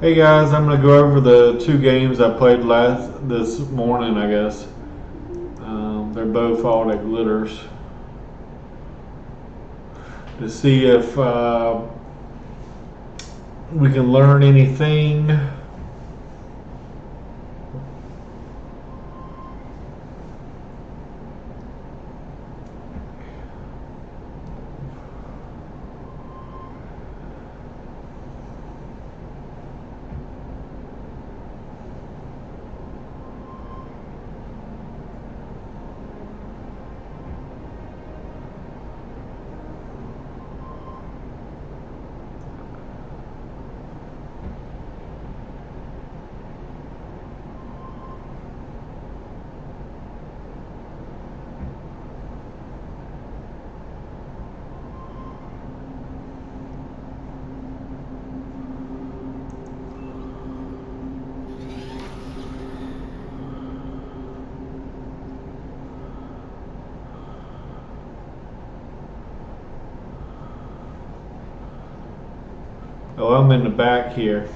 Hey guys, I'm gonna go over the two games I played this morning. I guess they're both all at Glitters to see if we can learn anything. Oh, I'm in the back here.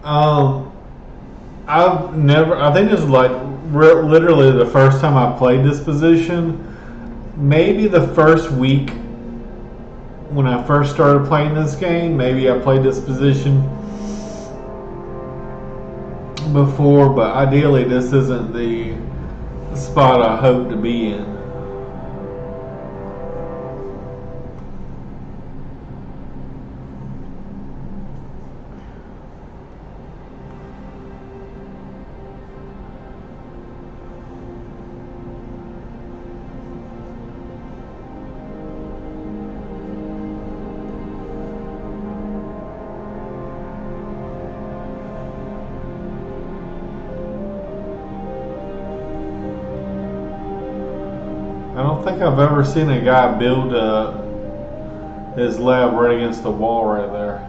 Um, I've never. I think this is like literally the first time I played this position. Maybe the first week when I first started playing this game. Maybe I played this position before, but ideally this isn't the spot I hope to be in. I don't think I've ever seen a guy build his lab right against the wall right there.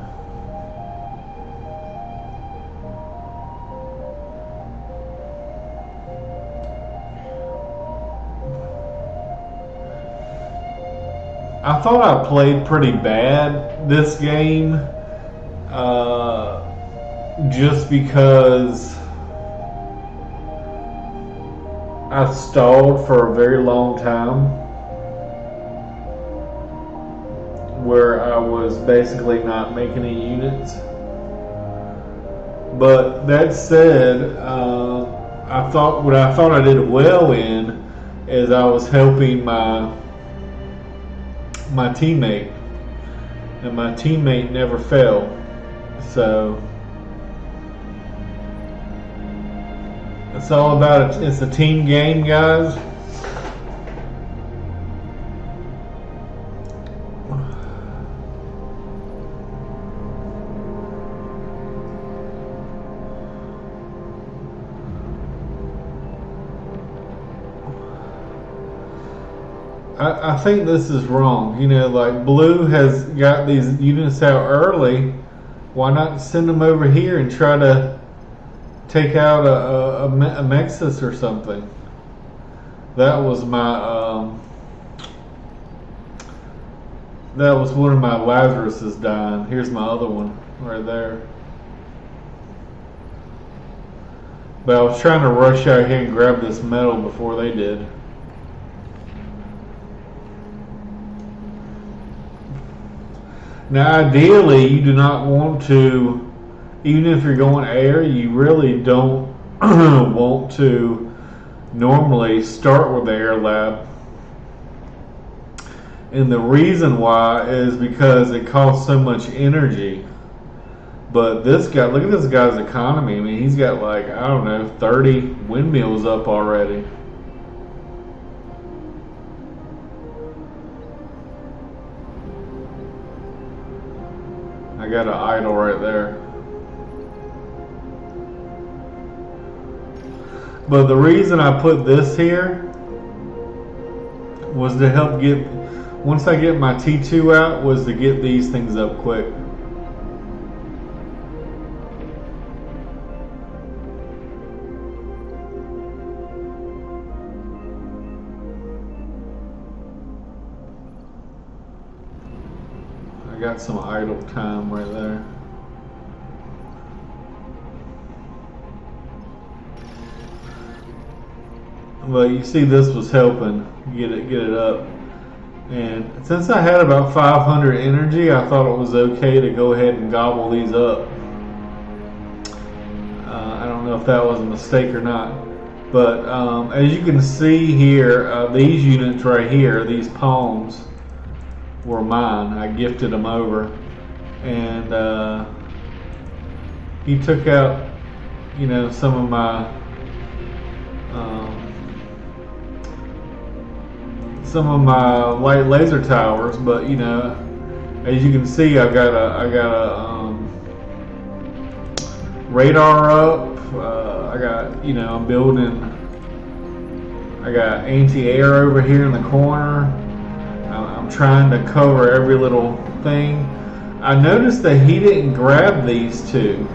I thought I played pretty bad this game, uh, just because I stalled for a very long time, where I was basically not making any units. But that said, I thought what I thought I did well in is I was helping my teammate, and my teammate never fell. So it's all about it. It's a team game, guys. I think this is wrong. You know, like Blue has got these units out early. Why not send them over here and try to take out a Mexus or something? That was my that was one of my Lazaruses dying. Here's my other one right there. But I was trying to rush out here and grab this metal before they did. Now, ideally, you do not want to, even if you're going air, you really don't want to normally start with the air lab. And the reason why is because it costs so much energy. But this guy, look at this guy's economy. I mean, he's got like, I don't know, 30 windmills up already. I got an idol right there. But the reason I put this here was to help get, once I get my T2 out, was to get these things up quick. got some idle time right there. But you see, this was helping get it up. And since I had about 500 energy, I thought it was okay to go ahead and gobble these up. I don't know if that was a mistake or not. But as you can see here, these units right here, these pawns, were mine. I gifted them over. And he took out, you know, some of my light laser towers, but you know, as you can see, I got a radar up. I got, you know, I'm building. I got anti-air over here in the corner. I'm trying to cover every little thing. I noticed that he didn't grab these two,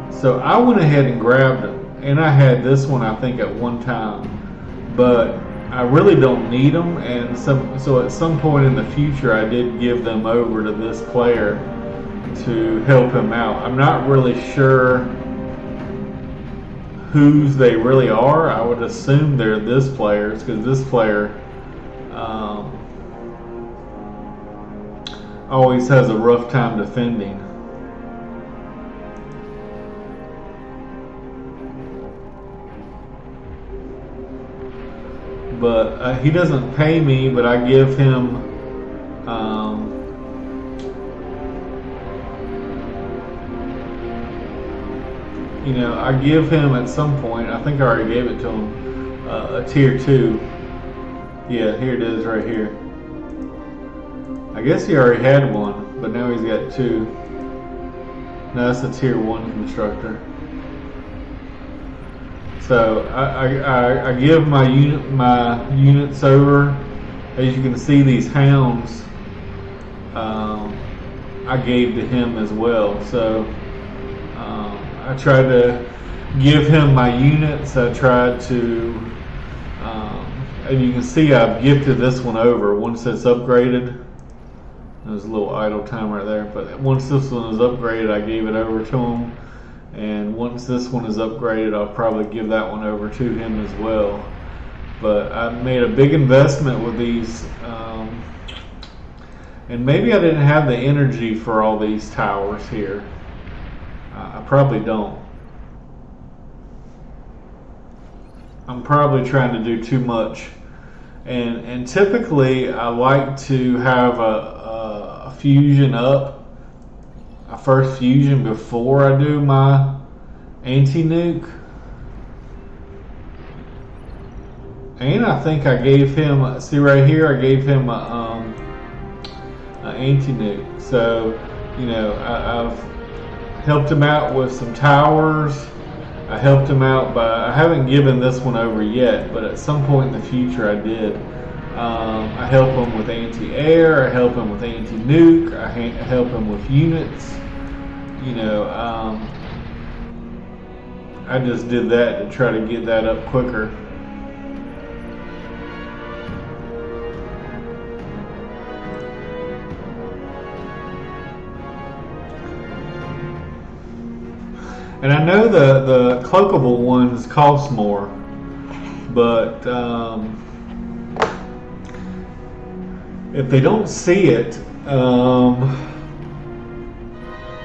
so I went ahead and grabbed them, and I had this one I think at one time, but I really don't need them, and so at some point in the future I did give them over to this player to help him out. I'm not really sure whose they really are. I would assume they're this player's, because this player always has a rough time defending. But he doesn't pay me, but I give him you know, I give him at some point, I think I already gave it to him, a tier 2. Yeah, here it is right here. I guess he already had one, but now he's got 2. No, that's a tier 1 constructor. So I give my units over. As you can see, these hounds I gave to him as well. So I tried to give him my units. I tried to, and you can see I've gifted this one over once it's upgraded. There's a little idle time right there, but once this one is upgraded, I gave it over to him. And once this one is upgraded, I'll probably give that one over to him as well. But I made a big investment with these, and maybe I didn't have the energy for all these towers here. I probably don't. I'm probably trying to do too much. And typically I like to have a fusion up, a first fusion before I do my anti-nuke. And I think I gave him, see right here, I gave him an anti-nuke. So, you know, I've helped him out with some towers. I helped him out by, I haven't given this one over yet, but at some point in the future I did. I help him with anti-air, I help him with anti-nuke, I help him with units. You know, I just did that to try to get that up quicker. And I know the cloakable ones cost more, but if they don't see it,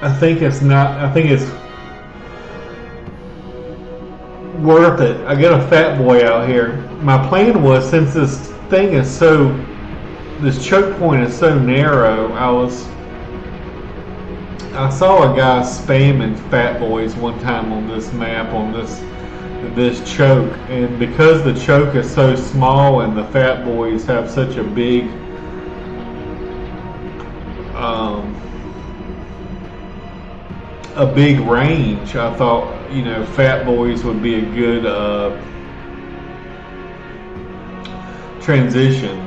I think it's not. I think it's worth it. I got a fat boy out here. My plan was, since this thing is so, this choke point is so narrow, I saw a guy spamming fat boys one time on this map, on this choke, and because the choke is so small and the fat boys have such a big range, I thought, you know, fat boys would be a good transition.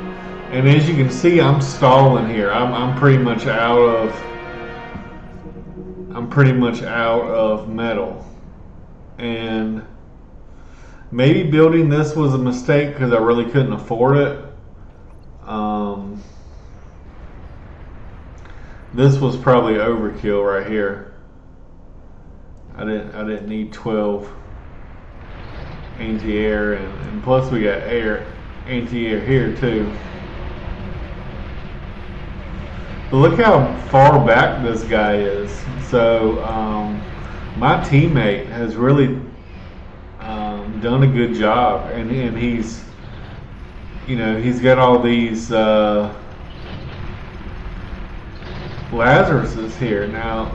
And as you can see, I'm stalling here. I'm pretty much out of metal, and maybe building this was a mistake because I really couldn't afford it. This was probably overkill right here. I didn't need 12 anti-air, and plus we got air anti-air here too. But look how far back this guy is. So my teammate has really done a good job, and he's, you know, he's got all these Lazaruses here. Now,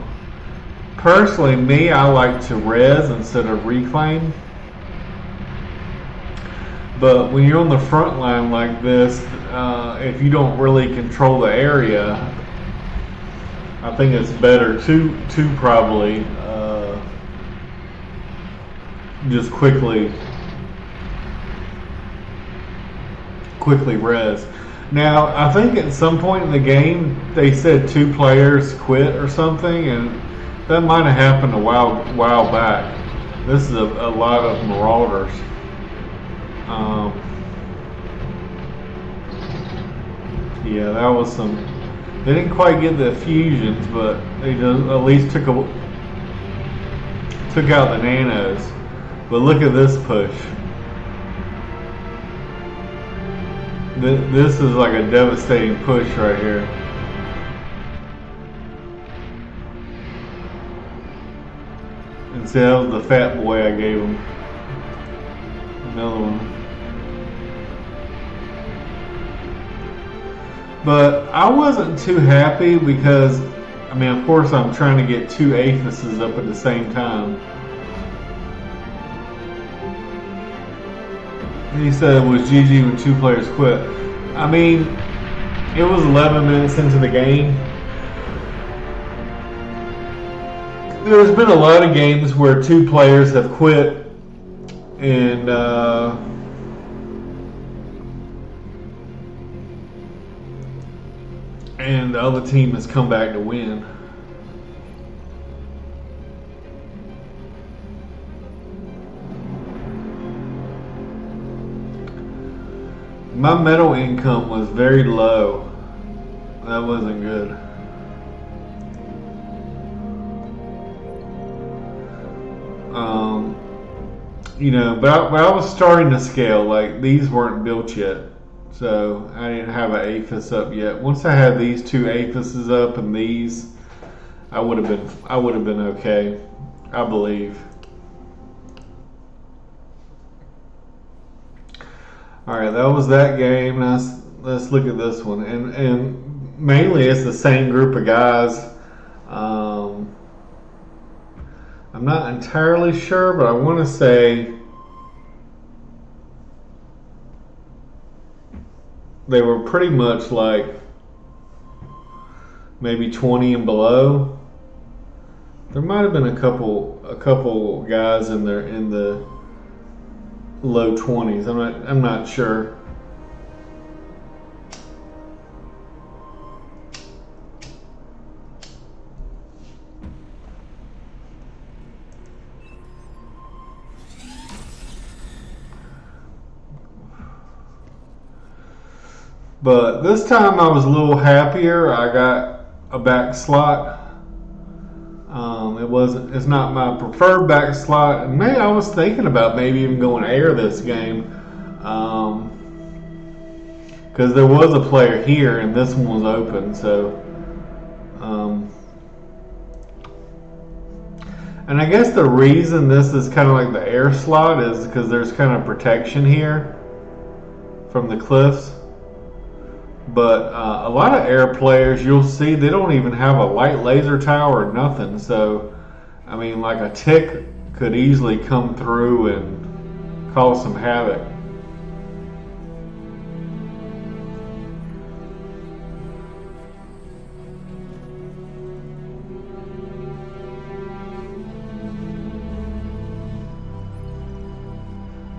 personally, me, I like to res instead of reclaim. But when you're on the front line like this, if you don't really control the area, I think it's better to probably just quickly res. Now, I think at some point in the game they said 2 players quit or something, and that might have happened a while back. This is a lot of Marauders. Yeah, that was some. They didn't quite get the fusions, but they just at least took out the nanos. But look at this push. This is like a devastating push right here. And see, that was the fat boy I gave him. Another one. But I wasn't too happy because, I mean, of course I'm trying to get 2 Aphises up at the same time. He said it was GG when 2 players quit. I mean, it was 11 minutes into the game. There's been a lot of games where 2 players have quit, and the other team has come back to win. My metal income was very low. That wasn't good. You know, but I was starting to scale. Like, these weren't built yet, so I didn't have an Aphis up yet. Once I had these 2 Aphises up and these, I would have been okay, I believe. All right, that was that game. Now let's look at this one, and mainly it's the same group of guys. I'm not entirely sure, but I want to say they were pretty much like maybe 20 and below. There might have been a couple guys in there in the low 20s. I'm not sure. But this time I was a little happier. I got a back slot. It's not my preferred back slot. And maybe I was thinking about maybe even going air this game. Because there was a player here and this one was open. So, and I guess the reason this is kind of like the air slot is because there's kind of protection here from the cliffs. But a lot of air players, you'll see, they don't even have a light laser tower or nothing. So, I mean, like a tick could easily come through and cause some havoc.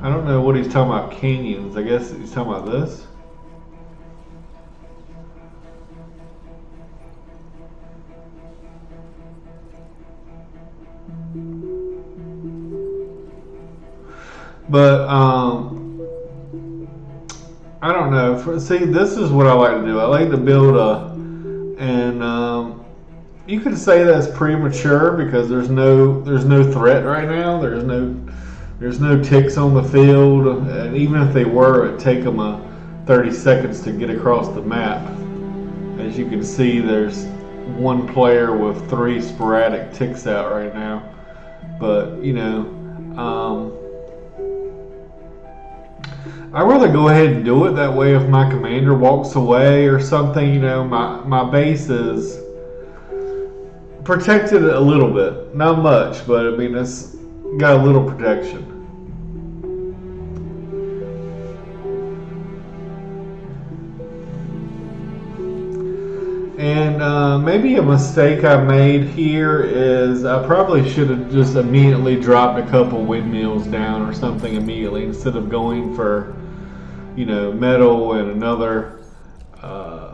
I don't know what he's talking about, canyons. I guess he's talking about this. But I don't know. See, this is what I like to do. I like to build you could say that's premature because there's no threat right now. There's no ticks on the field, and even if they were, it'd take them 30 seconds to get across the map. As you can see, there's one player with 3 sporadic ticks out right now. But I'd rather go ahead and do it that way. If my commander walks away or something, my base is protected a little bit, not much, but I mean it's got a little protection. And maybe a mistake I made here is I probably should have just immediately dropped a couple windmills down or something immediately instead of going for, metal and another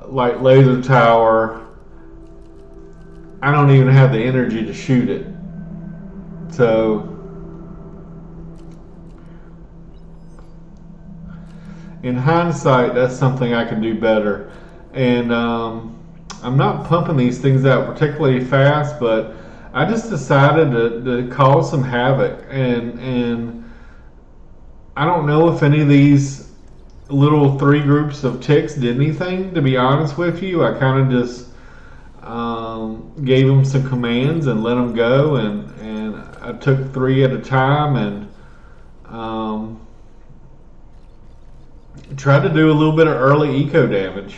light laser tower. I don't even have the energy to shoot it. So in hindsight, that's something I could do better. And I'm not pumping these things out particularly fast, but I just decided to cause some havoc. And I don't know if any of these little 3 groups of ticks did anything, to be honest with you. I kind of just gave them some commands and let them go, and I took 3 at a time and tried to do a little bit of early eco damage.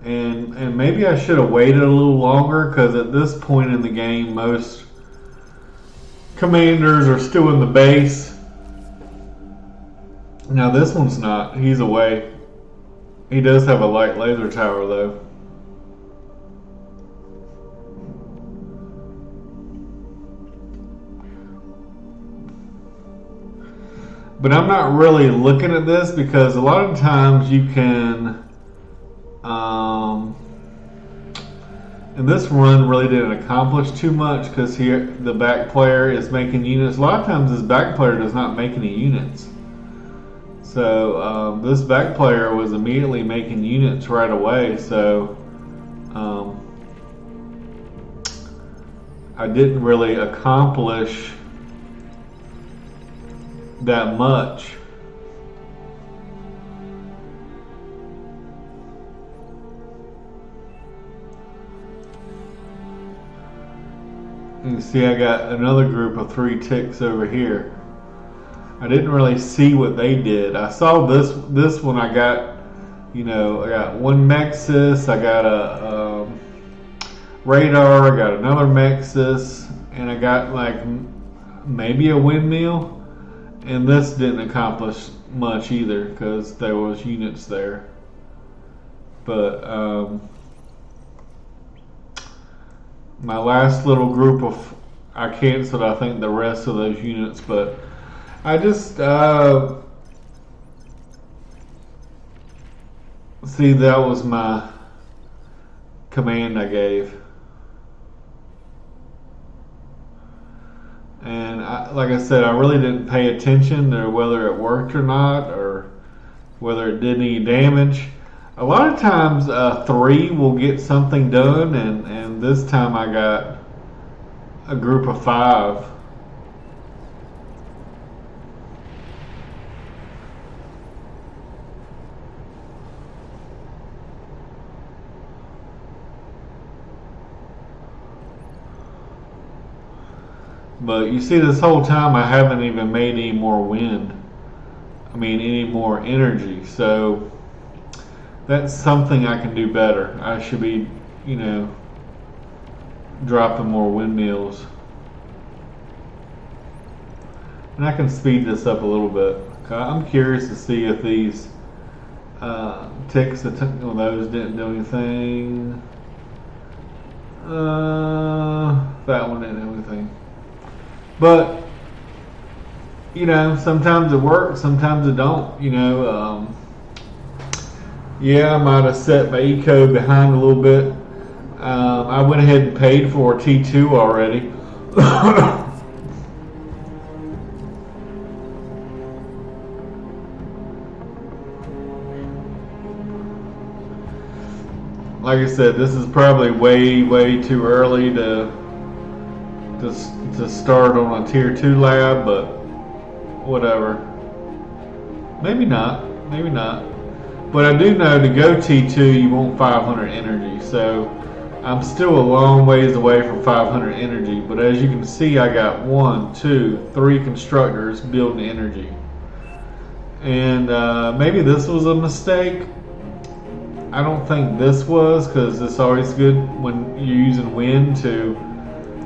And maybe I should have waited a little longer, because at this point in the game, most commanders are still in the base. Now this one's not. He's away. He does have a light laser tower though. But I'm not really looking at this, because a lot of times you can and this run really didn't accomplish too much, because here the back player is making units. A lot of times this back player does not make any units. So this back player was immediately making units right away. So I didn't really accomplish that much. You see I got another group of 3 ticks over here. I didn't really see what they did. I saw this one. I got, I got 1 Mexus, I got a radar, I got another Mexus, and I got like maybe a windmill. And this didn't accomplish much either, because there was units there. But my last little group I canceled, I think, the rest of those units, but I just see, that was my command I gave. And like I said, I really didn't pay attention to whether it worked or not, or whether it did any damage. A lot of times 3 will get something done, and this time I got a group of 5. But you see, this whole time I haven't even made any more wind. I mean, any more energy. So that's something I can do better. I should be, dropping more windmills. And I can speed this up a little bit. I'm curious to see if these ticks, those didn't do anything. That one didn't do anything. But, sometimes it works, sometimes it don't. Yeah, I might have set my eco behind a little bit. I went ahead and paid for a T2 already. like I said, this is probably way too early to start on a tier 2 lab, but whatever. Maybe not. Maybe not. But I do know to go T2 you want 500 energy, so I'm still a long ways away from 500 energy. But as you can see, I got 1, 2, 3 constructors building energy. And maybe this was a mistake. I don't think this was, because it's always good when you're using wind to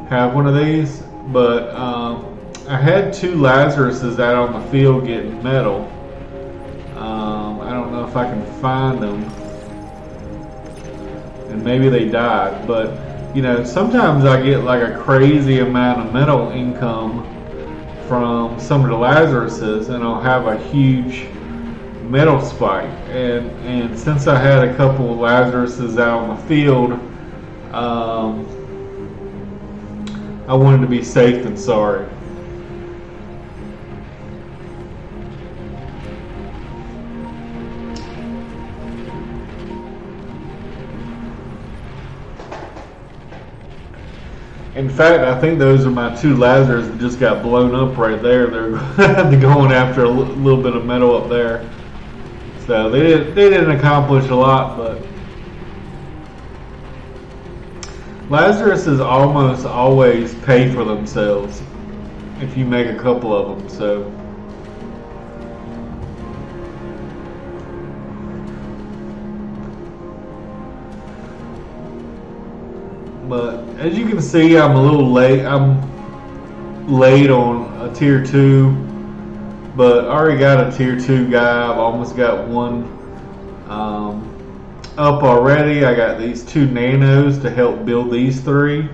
have one of these. But I had 2 Lazaruses out on the field getting metal. I don't know if I can find them, and maybe they died. But you know, sometimes I get like a crazy amount of metal income from some of the Lazaruses, and I'll have a huge metal spike. And since I had a couple of Lazaruses out on the field, I wanted to be safe than sorry. In fact, I think those are my 2 Lazarus that just got blown up right there. They're going after a little bit of metal up there. So they didn't accomplish a lot, but Lazaruses almost always pay for themselves if you make a couple of them. So but as you can see, I'm a little late. I'm late on a tier 2, but I already got a tier 2 guy. I've almost got one up already. I got these 2 nanos to help build these 3.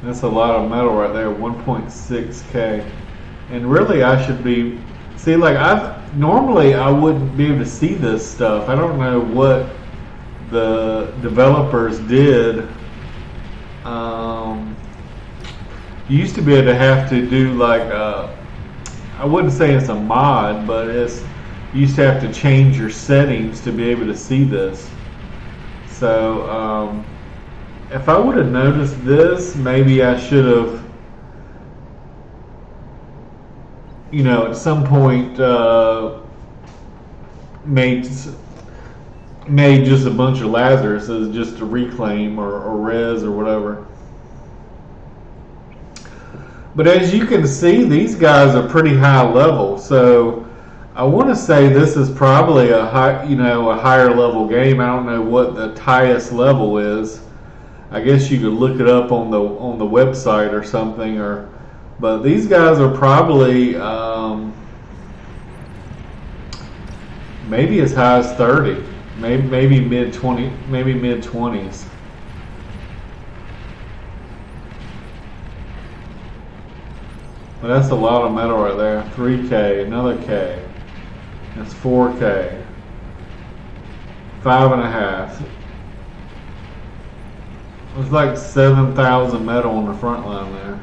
That's a lot of metal right there, 1.6k. And really I should be, see, like normally I wouldn't be able to see this stuff. I don't know what the developers did. You used to be able to have to do like I wouldn't say it's a mod, but you used to have to change your settings to be able to see this. So if I would have noticed this, maybe I should have, you know, at some point made just a bunch of Lazaruses just to reclaim or res or whatever. But as you can see, these guys are pretty high level, so I want to say this is probably a higher level game. I don't know what the highest level is. I guess you could look it up on the website or something, but these guys are probably maybe as high as 30, maybe mid 20s. But that's a lot of metal right there. 3K, another K. That's 4K. 5.5. It's like 7,000 metal on the front line there.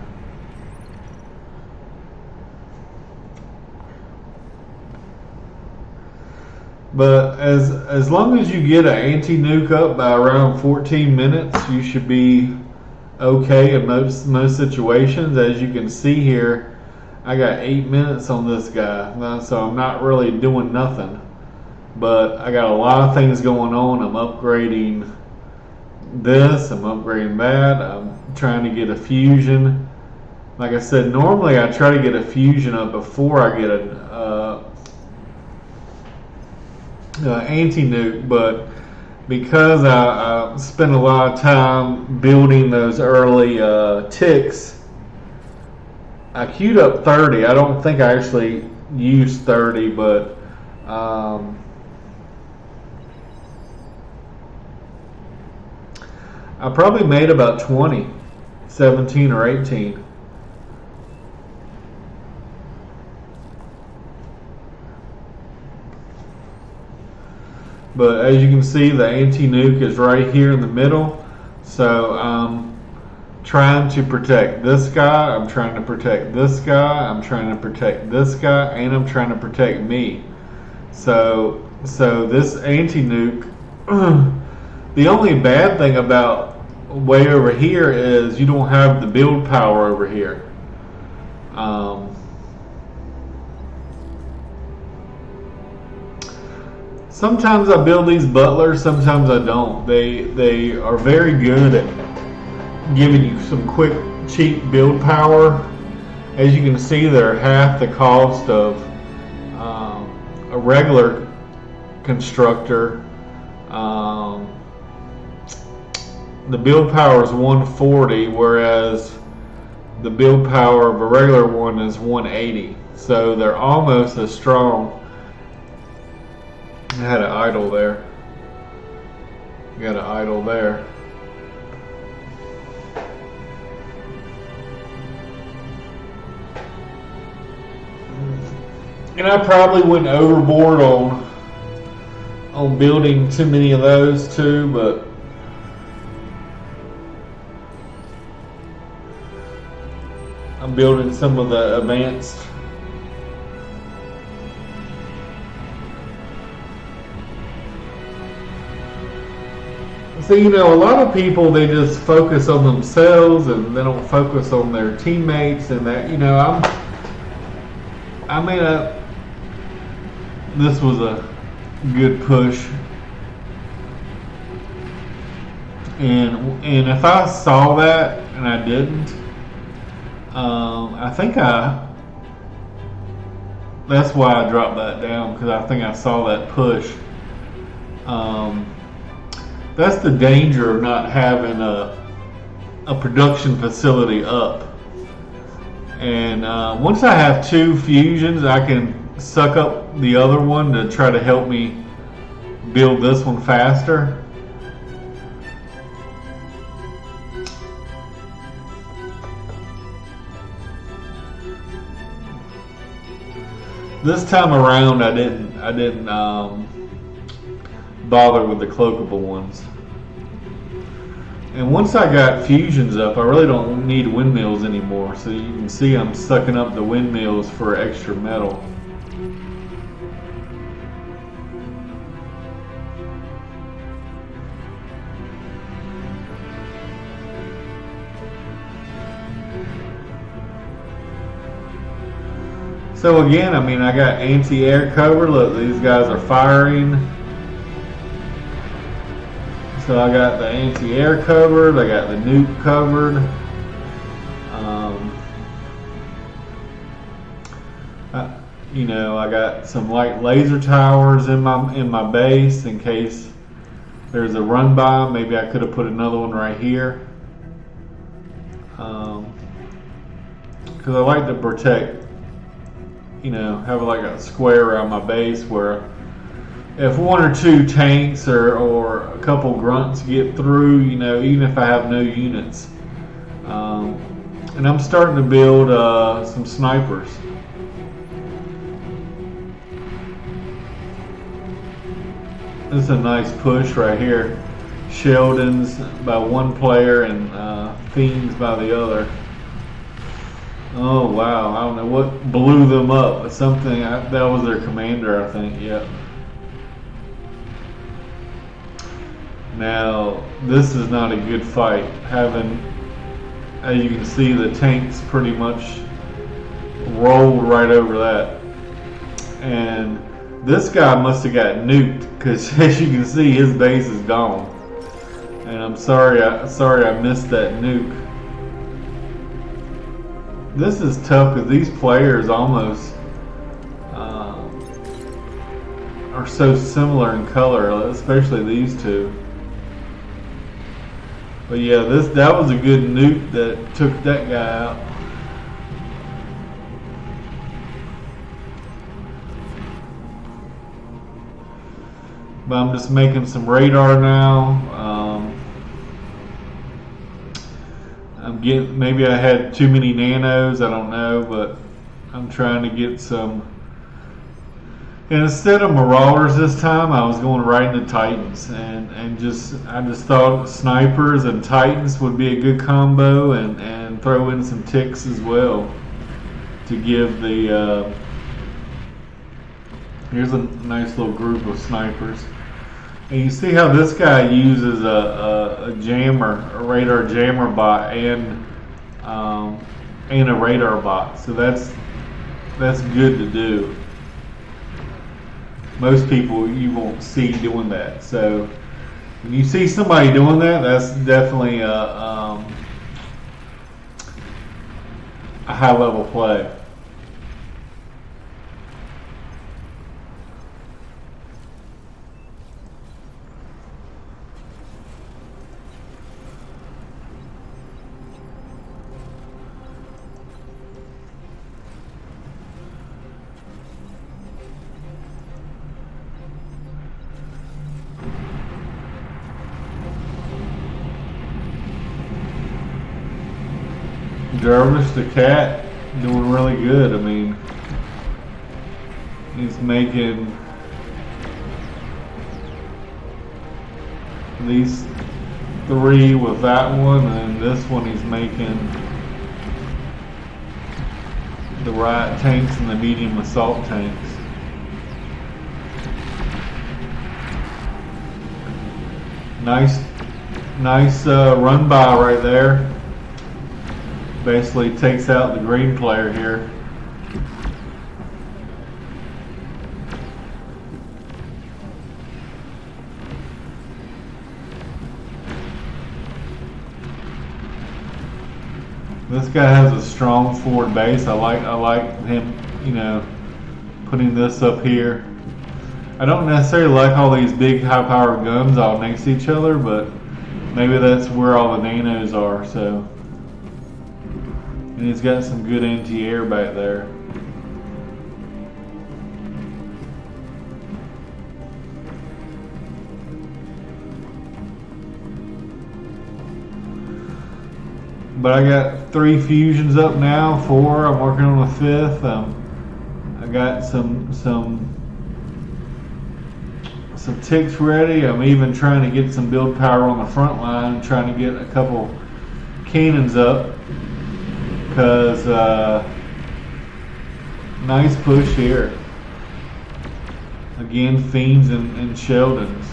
But as long as you get an anti-nuke up by around 14 minutes, you should be okay in most situations. As you can see here, I got 8 minutes on this guy, so I'm not really doing nothing. But I got a lot of things going on. I'm upgrading this, I'm upgrading that, I'm trying to get a fusion. Like I said, normally I try to get a fusion up before I get an anti-nuke, but because I spent a lot of time building those early ticks, I queued up 30. I don't think I actually used 30, but I probably made about 20, 17 or 18. But as you can see, the anti-nuke is right here in the middle. So trying to protect this guy, I'm trying to protect this guy, I'm trying to protect this guy, and I'm trying to protect me. So this anti-nuke, the only bad thing about way over here is you don't have the build power over here. Sometimes I build these butlers, sometimes I don't. They are very good at giving you some quick, cheap build power. As you can see, they're half the cost of a regular constructor. The build power is 140, whereas the build power of a regular one is 180. So they're almost as strong. I had an idle there. Got an idle there. And I probably went overboard on building too many of those too, but I'm building some of the advanced. So, you know, a lot of people, they just focus on themselves and they don't focus on their teammates, and that, you know, this was a good push. And if I saw that and I didn't, that's why I dropped that down, because I think I saw that push. That's the danger of not having a production facility up. And once I have 2 fusions, I can suck up the other one to try to help me build this one faster. This time around, I didn't bother with the cloakable ones. And once I got fusions up, I really don't need windmills anymore. So you can see I'm sucking up the windmills for extra metal. So again, I mean, I got anti-air cover. Look, these guys are firing. So I got the anti-air covered, I got the nuke covered. You know, I got some light laser towers in my base in case there's a run by. Maybe I could have put another one right here. Because I like to protect, you know, have like a square around my base where if 1 or 2 tanks or a couple grunts get through, you know, even if I have no units. And I'm starting to build some snipers. This is a nice push right here. Sheldon's by one player and Fiends by the other. Oh wow, I don't know what blew them up, but something, that was their commander, I think, yep. Now, this is not a good fight. Having, as you can see, the tanks pretty much rolled right over that. And this guy must have got nuked, because as you can see, his base is gone. And I'm sorry I missed that nuke. This is tough because these players almost are so similar in color, especially these two. But yeah, that was a good nuke that took that guy out. But I'm just making some radar now. Maybe I had too many nanos, I don't know, but I'm trying to get some And instead of Marauders this time, I was going right into Titans, and I just thought snipers and Titans would be a good combo, and throw in some ticks as well to give the. Here's a nice little group of snipers, and you see how this guy uses a jammer, a radar jammer bot, and a radar bot. So that's good to do. Most people you won't see doing that. So when you see somebody doing that, that's definitely a high level play. Jarvis the cat doing really good. I mean, he's making these 3 with that one, and this one he's making the riot tanks and the medium assault tanks. Nice run by right there. Basically takes out the green player here. This guy has a strong forward base. I like him, you know, putting this up here. I don't necessarily like all these big high-powered guns all next to each other, but maybe that's where all the nanos are. So. And he's got some good anti-air back there. But I got 3 fusions up now, 4. I'm working on a 5th. I got some ticks ready. I'm even trying to get some build power on the front line, trying to get a couple cannons up. Because nice push here. Again, Fiends and Sheldons.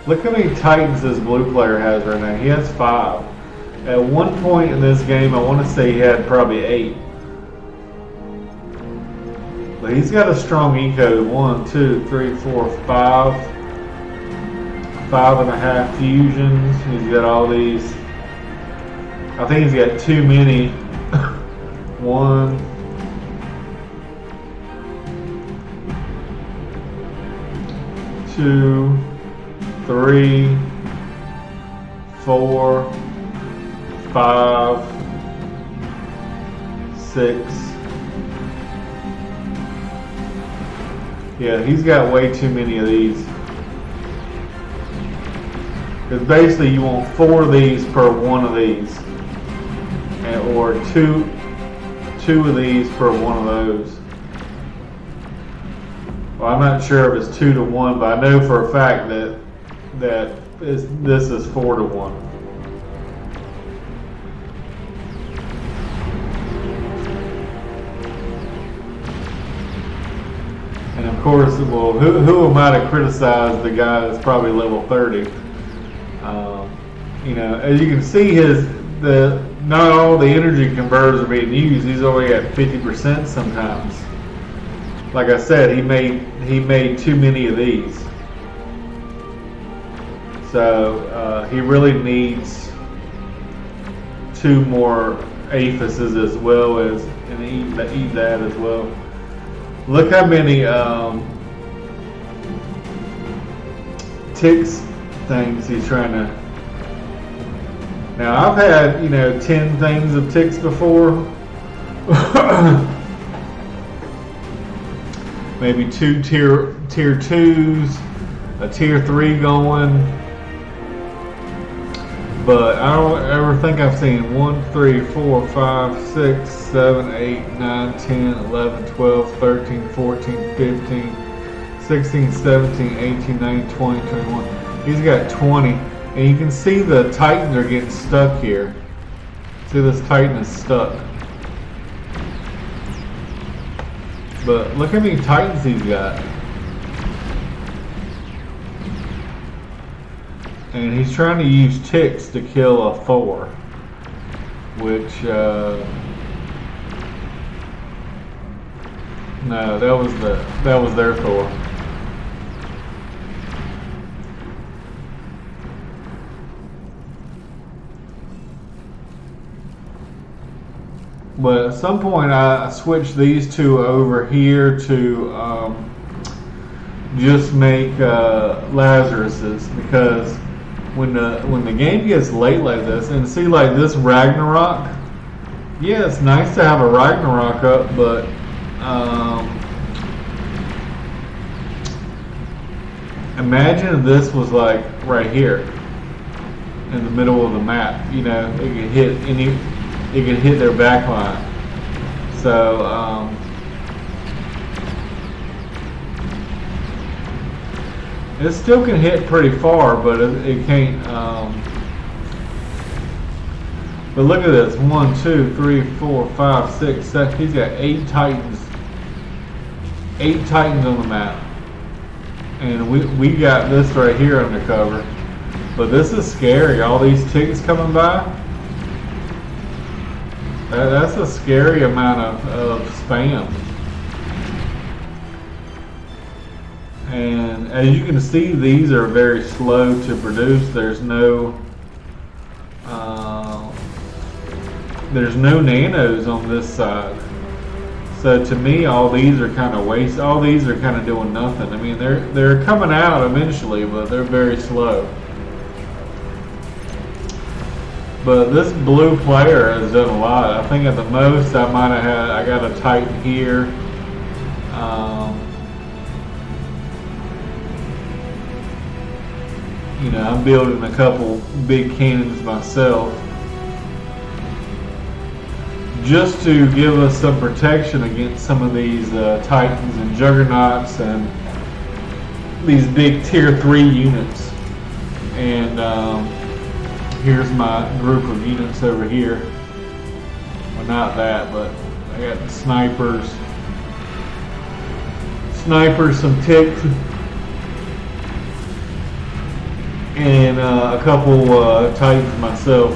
Look how many Titans this blue player has right now. He has 5. At one point in this game, I want to say he had probably 8. But he's got a strong eco. 1, 2, 3, 4, 5. 5.5 fusions. He's got all these. I think he's got too many. 1. 2. 3, 4, 5, 6. Yeah, he's got way too many of these. Because basically you want 4 of these per 1 of these. Or two of these per 1 of those. Well, I'm not sure if it's 2 to 1, but I know for a fact that this is 4 to 1. And of course, well, who am I to criticize the guy that's probably level 30? You know, as you can see, not all the energy converters are being used. He's only at 50% sometimes. Like I said, he made too many of these. So he really needs 2 more aphises as well as and eat that as well. Look how many ticks things he's trying to. Now I've had 10 things of ticks before. Maybe 2 tier 2s, a tier 3 going. But I don't ever think I've seen 1, 3, 4, 5, 6, 7, 8, 9, 10, 11, 12, 13, 14, 15, 16, 17, 18, 19, 20, 21. He's got 20. And you can see the Titans are getting stuck here. See, this Titan is stuck. But look how many Titans he's got. And he's trying to use ticks to kill a Thor, which no, that was their Thor. But at some point, I switched these two over here to just make Lazarus's, because when the game gets late like this, and see like this Ragnarok, yeah, it's nice to have a Ragnarok up, but imagine if this was like right here in the middle of the map. It could hit their back line. So it still can hit pretty far, but it can't. But look at this: 1, 2, 3, 4, 5, 6, 7. He's got 8 Titans. 8 Titans on the map, and we got this right here under cover. But this is scary. All these ticks coming by. That's a scary amount of spam. And as you can see, these are very slow to produce. There's no nanos on this side. So to me, all these are kind of waste. All these are kind of doing nothing. I mean, they're coming out eventually, but they're very slow. But this blue player has done a lot. I think at the most I got a Titan here. I'm building a couple big cannons myself, just to give us some protection against some of these Titans and Juggernauts and these big tier 3 units. And here's my group of units over here. Well, not that, but I got the snipers, some ticks, and a couple Titans myself.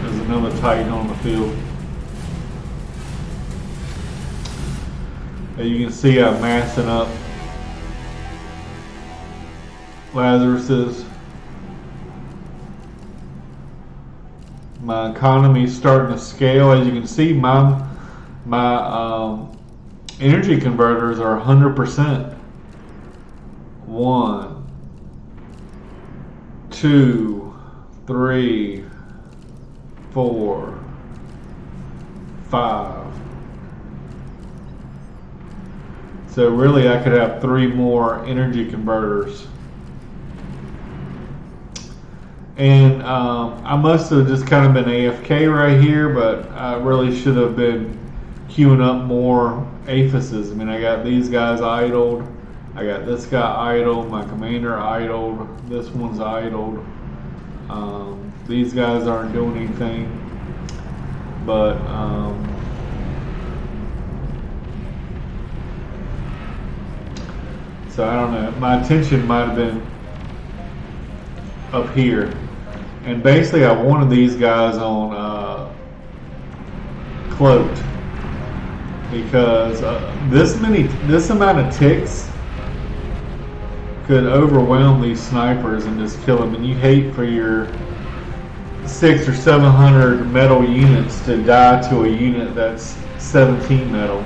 There's another Titan on the field. As you can see, I'm massing up Lazarus's. My economy is starting to scale. As you can see, my energy converters are 100%. 1, 2, 3, 4, 5. So really, I could have 3 more energy converters. And I must have just kind of been AFK right here, but I really should have been queuing up more Aphises. I mean, I got these guys idled. I got this guy idled. My commander idled. This one's idled. These guys aren't doing anything. But so I don't know. My attention might have been up here. And basically, I wanted these guys on cloaked, because this amount of ticks could overwhelm these snipers and just kill them. And you hate for your 600 or 700 metal units to die to a unit that's 17 metal.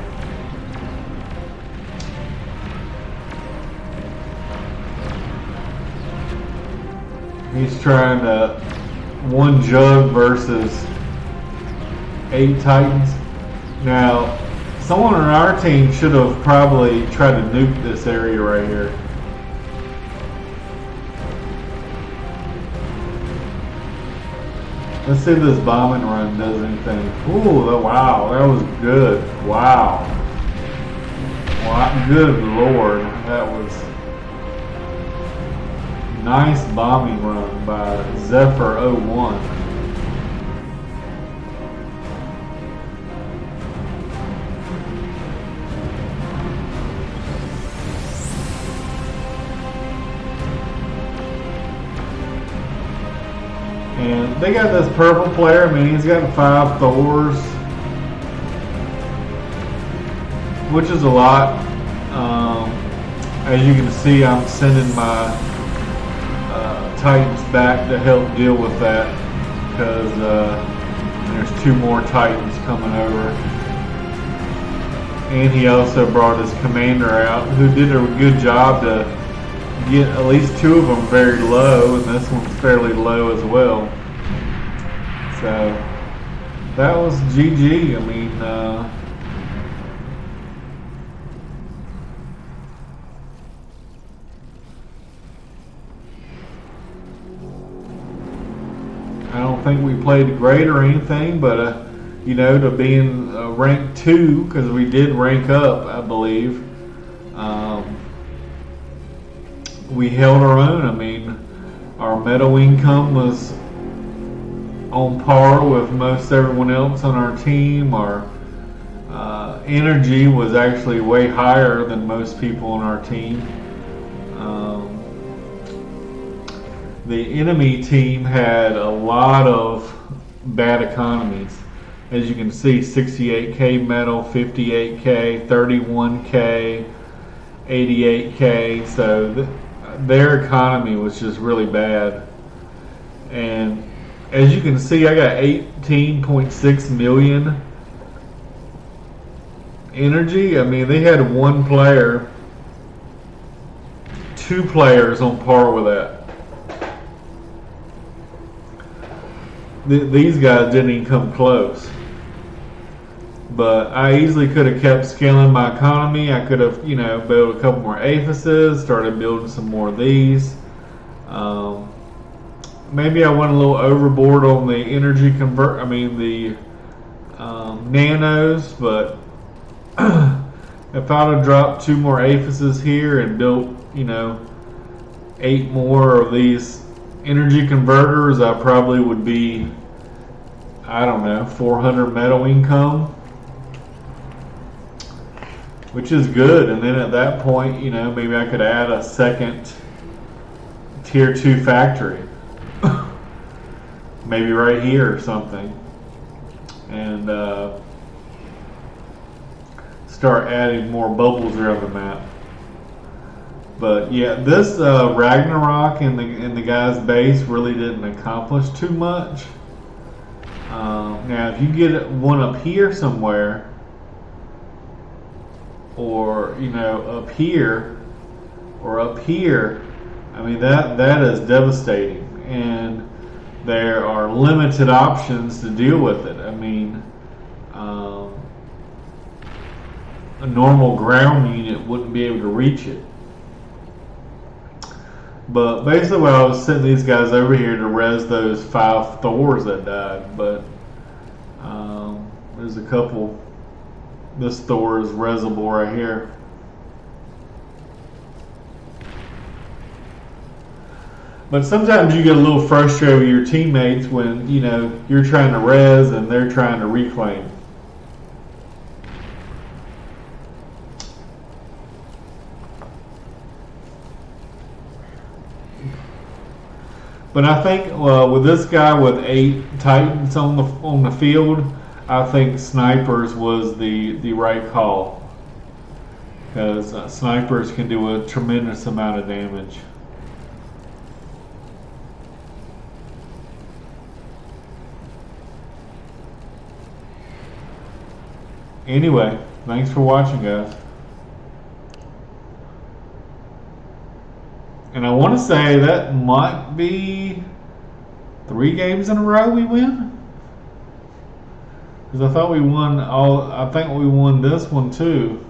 He's trying to one jug versus 8 titans. Now, someone on our team should have probably tried to nuke this area right here. Let's see if this bombing run does anything. Ooh, wow, that was good. Wow. Good Lord, that was nice bombing run by Zephyr 01. And they got this purple player. I mean, he's got 5 Thors, which is a lot. As you can see, I'm sending my Titans back to help deal with that because there's 2 more Titans coming over. And he also brought his commander out, who did a good job to get at least 2 of them very low, and this one's fairly low as well. So that was GG. I mean, I don't think we played great or anything, but you know, to being ranked 2, because we did rank up, I believe. We held our own. I mean, our metal income was on par with most everyone else on our team. Our energy was actually way higher than most people on our team. The enemy team had a lot of bad economies. As you can see, 68k metal, 58k, 31k, 88k. So their economy was just really bad. And as you can see, I got 18.6 million energy. I mean, they had 1 player, 2 players on par with that. These guys didn't even come close. But I easily could have kept scaling my economy. I could have, you know, built a couple more aphises, started building some more of these. Maybe I went a little overboard on the energy the nanos, but if I'd have dropped 2 more aphises here and built, you know, 8 more of these energy converters, I probably would be, I don't know, 400 metal income, which is good. And then at that point, you know, maybe I could add a second tier 2 factory, maybe right here or something, and start adding more bubbles around the map. But yeah, this Ragnarok in the guy's base really didn't accomplish too much. Now, if you get one up here somewhere, or you know, up here, or up here, I mean that is devastating, and there are limited options to deal with it. I mean, a normal ground unit wouldn't be able to reach it. But basically, I was sending these guys over here to res those 5 Thors that died. But there's a couple. This Thor is resable right here. But sometimes you get a little frustrated with your teammates when, you know, you're trying to res and they're trying to reclaim. But I think with this guy with 8 Titans on the field, I think snipers was the right call, because snipers can do a tremendous amount of damage. Anyway, thanks for watching, guys. And I want to say that might be 3 games in a row we win. Because I thought we won all. I think we won this one too.